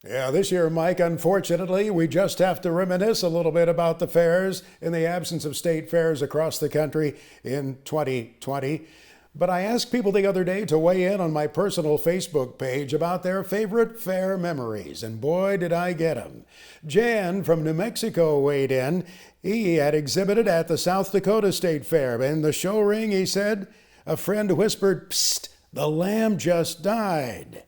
Yeah, this year, Mike, unfortunately, we just have to reminisce a little bit about the fairs in the absence of state fairs across the country in 2020. But I asked people the other day to weigh in on my personal Facebook page about their favorite fair memories, and boy, did I get them. Jan from New Mexico weighed in. He had exhibited at the South Dakota State Fair. In the show ring, he said, a friend whispered, "Psst, the lamb just died."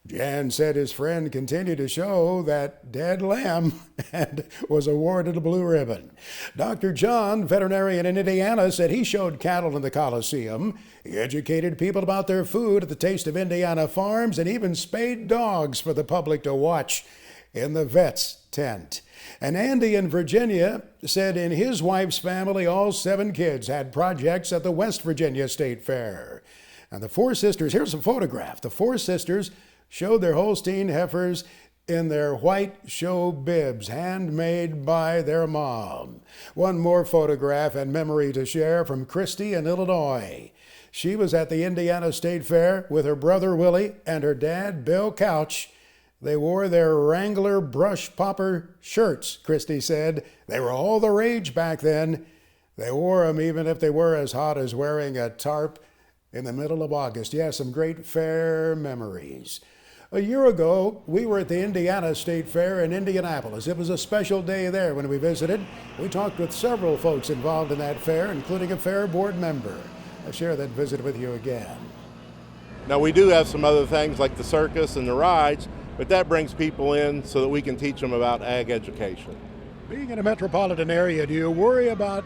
Jan said his friend continued to show that dead lamb and was awarded a blue ribbon. Dr. John, veterinarian in Indiana, said he showed cattle in the Coliseum. He educated people about their food at the Taste of Indiana Farms and even spayed dogs for the public to watch in the vet's tent. And Andy in Virginia said in his wife's family, all 7 kids had projects at the West Virginia State Fair. And the 4 sisters, here's a photograph. The 4 sisters showed their Holstein heifers in their white show bibs, handmade by their mom. One more photograph and memory to share from Christy in Illinois. She was at the Indiana State Fair with her brother Willie and her dad Bill Couch. They wore their Wrangler brush popper shirts, Christy said. They were all the rage back then. They wore them even if they were as hot as wearing a tarp in the middle of August. Yeah, some great fair memories. A year ago, we were at the Indiana State Fair in Indianapolis. It was a special day there when we visited. We talked with several folks involved in that fair, including a fair board member. I'll share that visit with you again. Now, we do have some other things like the circus and the rides, but that brings people in so that we can teach them about ag education. Being in a metropolitan area, do you worry about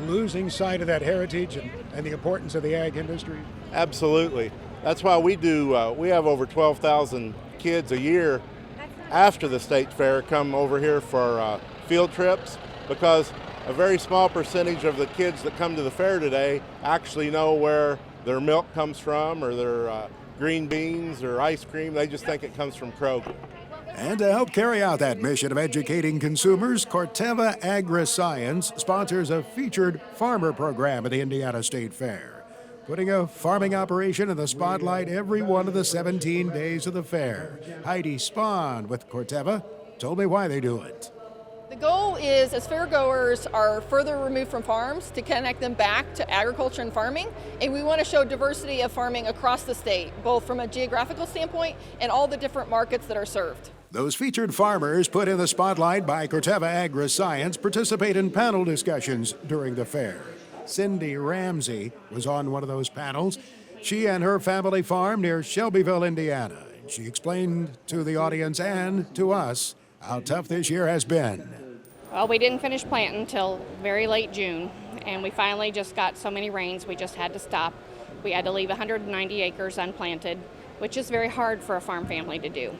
losing sight of that heritage and the importance of the ag industry? Absolutely. That's why we have over 12,000 kids a year after the state fair come over here for field trips, because a very small percentage of the kids that come to the fair today actually know where their milk comes from or their green beans or ice cream. They just think it comes from Kroger. And to help carry out that mission of educating consumers, Corteva AgriScience sponsors a featured farmer program at the Indiana State Fair, putting a farming operation in the spotlight every one of the 17 days of the fair. Heidi Spahn with Corteva told me why they do it. The goal is, as fairgoers are further removed from farms, to connect them back to agriculture and farming. And we want to show diversity of farming across the state, both from a geographical standpoint and all the different markets that are served. Those featured farmers put in the spotlight by Corteva AgriScience participate in panel discussions during the fair. Cindy Ramsey was on one of those panels. She and her family farm near Shelbyville, Indiana. She explained to the audience and to us how tough this year has been. Well, we didn't finish planting until very late June, and we finally just got so many rains we just had to stop. We had to leave 190 acres unplanted, which is very hard for a farm family to do.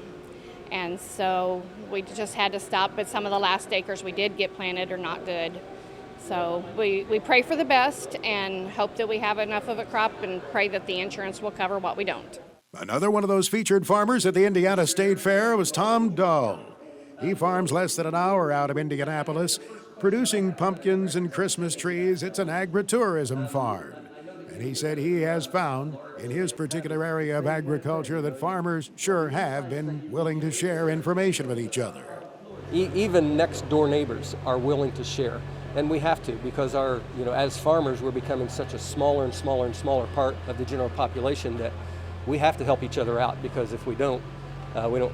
And so we just had to stop, but some of the last acres we did get planted are not good. So we pray for the best and hope that we have enough of a crop and pray that the insurance will cover what we don't. Another one of those featured farmers at the Indiana State Fair was Tom Dull. He farms less than an hour out of Indianapolis, producing pumpkins and Christmas trees. It's an agritourism farm. And he said he has found in his particular area of agriculture that farmers sure have been willing to share information with each other. Even next door neighbors are willing to share. And we have to, because as farmers, we're becoming such a smaller and smaller and smaller part of the general population that we have to help each other out, because if we don't, we don't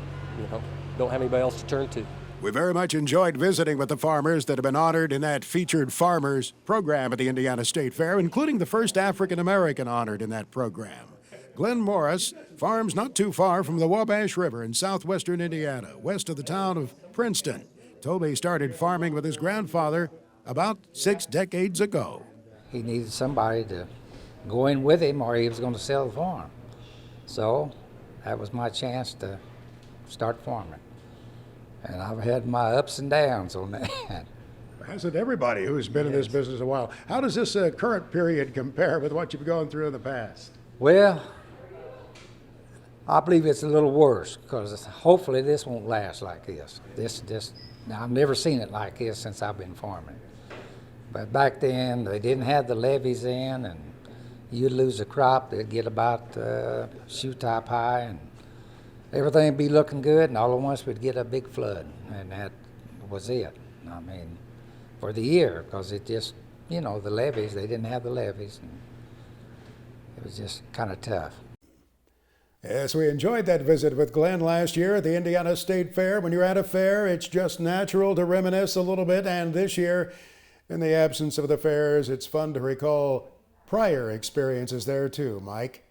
have anybody else to turn to. We very much enjoyed visiting with the farmers that have been honored in that featured farmers program at the Indiana State Fair, including the first African American honored in that program. Glenn Morris farms not too far from the Wabash River in southwestern Indiana, west of the town of Princeton. Told me he started farming with his grandfather about 6 decades ago. He needed somebody to go in with him or he was going to sell the farm. So that was my chance to start farming. And I've had my ups and downs on that. Hasn't everybody who's been in this business a while? How does this current period compare with what you've gone through in the past? Well, I believe it's a little worse, because hopefully this won't last like this. Now, I've never seen it like this since I've been farming. But back then, they didn't have the levees in, and you'd lose a crop, they'd get about shoe top high, and everything would be looking good, and all at once we'd get a big flood, and that was it. I mean, for the year, because it just, you know, the levees, they didn't have the levees, and it was just kind of tough. Yes, we enjoyed that visit with Glenn last year at the Indiana State Fair. When you're at a fair, it's just natural to reminisce a little bit, and this year, in the absence of the fairs, it's fun to recall prior experiences there too, Mike.